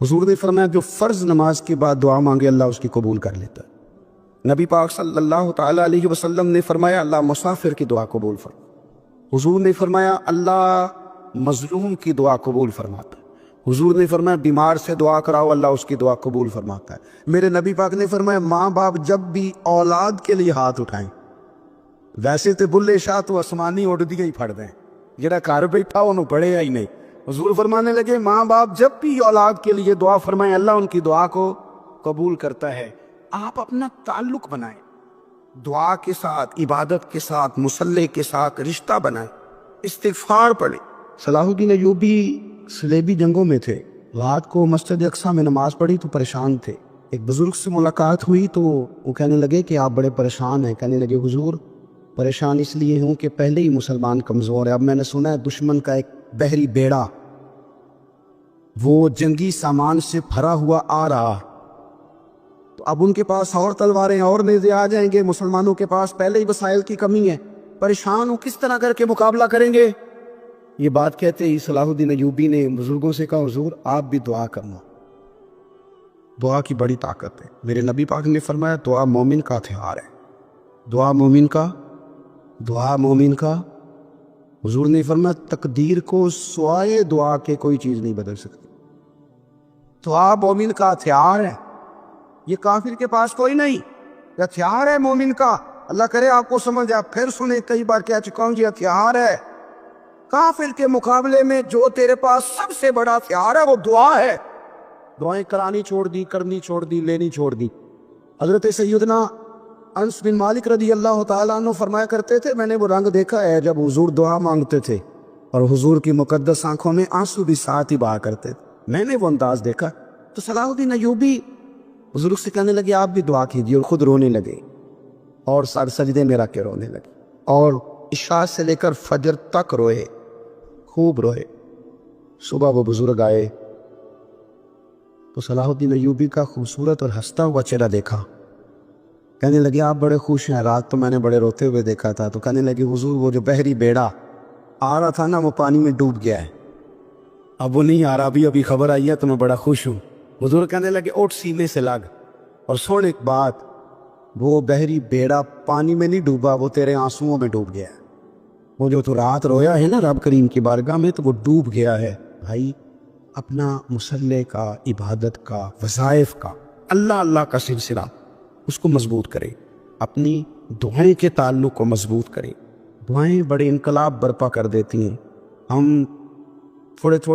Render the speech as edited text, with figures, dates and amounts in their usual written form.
हुजूर ने फरमाया जो फ़र्ज़ नमाज के बाद दुआ मांगे अल्लाह उसकी कबूल कर लेता है। नबी पाक सल्लल्लाहु ताला अलैहि वसल्लम ने फरमाया अल्लाह मुसाफिर की दुआ कबूल फरमा। हुजूर ने फरमाया अल्लाह मजलूम की दुआ कबूल फरमाता है। हुजूर ने फरमाया बीमार से दुआ कराओ अल्लाह उसकी दुआ कबूल फरमाता है। मेरे नबी पाक ने फरमाया माँ बाप जब भी औलाद के लिए हाथ उठाएं, वैसे तो बुल्ले शाह तो आसमानी उड़ दिए ही फड़ दें, जरा घर बैठा उन्होंने पढ़ेगा ही नहीं। हुजूर फरमाने लगे माँ बाप जब भी औलाद के लिए दुआ फरमाएं अल्लाह उनकी दुआ को कबूल करता है। आप अपना ताल्लुक बनाएं दुआ के साथ, इबादत के साथ, मुसल्ले के साथ रिश्ता बनाएं, इस्तिगफार पढ़ें। सलाहुद्दीन अय्यूबी सलेबी जंगों में थे, रात को मस्जिद अक्सा में नमाज पढ़ी तो परेशान थे। एक बुजुर्ग से मुलाकात हुई तो वो कहने लगे कि आप बड़े परेशान हैं। कहने लगे हुजूर परेशान इसलिए हूँ कि पहले ही मुसलमान कमज़ोर है, अब मैंने सुना है दुश्मन का एक बहरी बेड़ा वो जंगी सामान से भरा हुआ आ रहा, तो अब उनके पास और तलवारें और नेज़े आ जाएंगे, मुसलमानों के पास पहले ही वसाइल की कमी है, परेशान हूँ किस तरह करके मुकाबला करेंगे। ये बात कहते ही सलाहुद्दीन अय्यूबी ने बुजुर्गों से कहा हुजूर आप भी दुआ करना, दुआ की बड़ी ताकत है। मेरे नबी पाक ने फरमाया दुआ मोमिन का हथियार है, दुआ मोमिन का। हुजूर ने फरमाया तकदीर को सिवाय दुआ के कोई चीज़ नहीं बदल सकती। दुआ मोमिन का हथियार है, ये काफिर के पास कोई नहीं, हथियार है मोमिन का। अल्लाह करे आपको समझ आए, फिर सुने कई बार कह चुका हूँ, ये हथियार है। काफिर के मुकाबले में जो तेरे पास सबसे बड़ा हथियार है वो दुआ है। दुआएं करानी छोड़ दी, करनी छोड़ दी, लेनी छोड़ दी। हजरत सैयदना अनस बिन मालिक रदी अल्लाह ताला अन्हु फरमाया करते थे मैंने वो रंग देखा है जब हुजूर दुआ मांगते थे और हुजूर की मुकद्दस आंखों में आंसू भी साथ ही बहा करते थे, मैंने वो अंदाज देखा। तो सलाहुद्दीन अय्यूबी हुजूर से कहने लगे आप भी दुआ कीजिए, और खुद रोने लगे और सर सजदे में रख के रोने लगे और इशा से लेकर फजर तक रोए, खूब रोए। सुबह वो बुजुर्ग आए तो सलाहुद्दीन अय्यूबी का खूबसूरत और हंसता हुआ चेहरा देखा। कहने लगे आप बड़े खुश हैं, रात तो मैंने बड़े रोते हुए देखा था। तो कहने लगे हुजूर वो जो बहरी बेड़ा आ रहा था ना वो पानी में डूब गया है, अब वो नहीं आ रहा, अभी खबर आई है तो मैं बड़ा खुश हूँ। हुजूर कहने लगे उठ सीने से लग और सुन एक बात, वो बहरी बेड़ा पानी में नहीं डूबा, वो तेरे आंसुओं में डूब गया है। वो जो तू रात रोया है ना रब करीम की बारगाह में, तो वो डूब गया है। भाई अपना मुसल्ले का, इबादत का, वज़ाइफ का, अल्लाह अल्लाह का सिलसिला उसको मजबूत करें, अपनी दुआएं के ताल्लुक़ को मजबूत करें। दुआएं बड़े इनकलाब बर्पा कर देती हैं। हम थोड़े थोड़े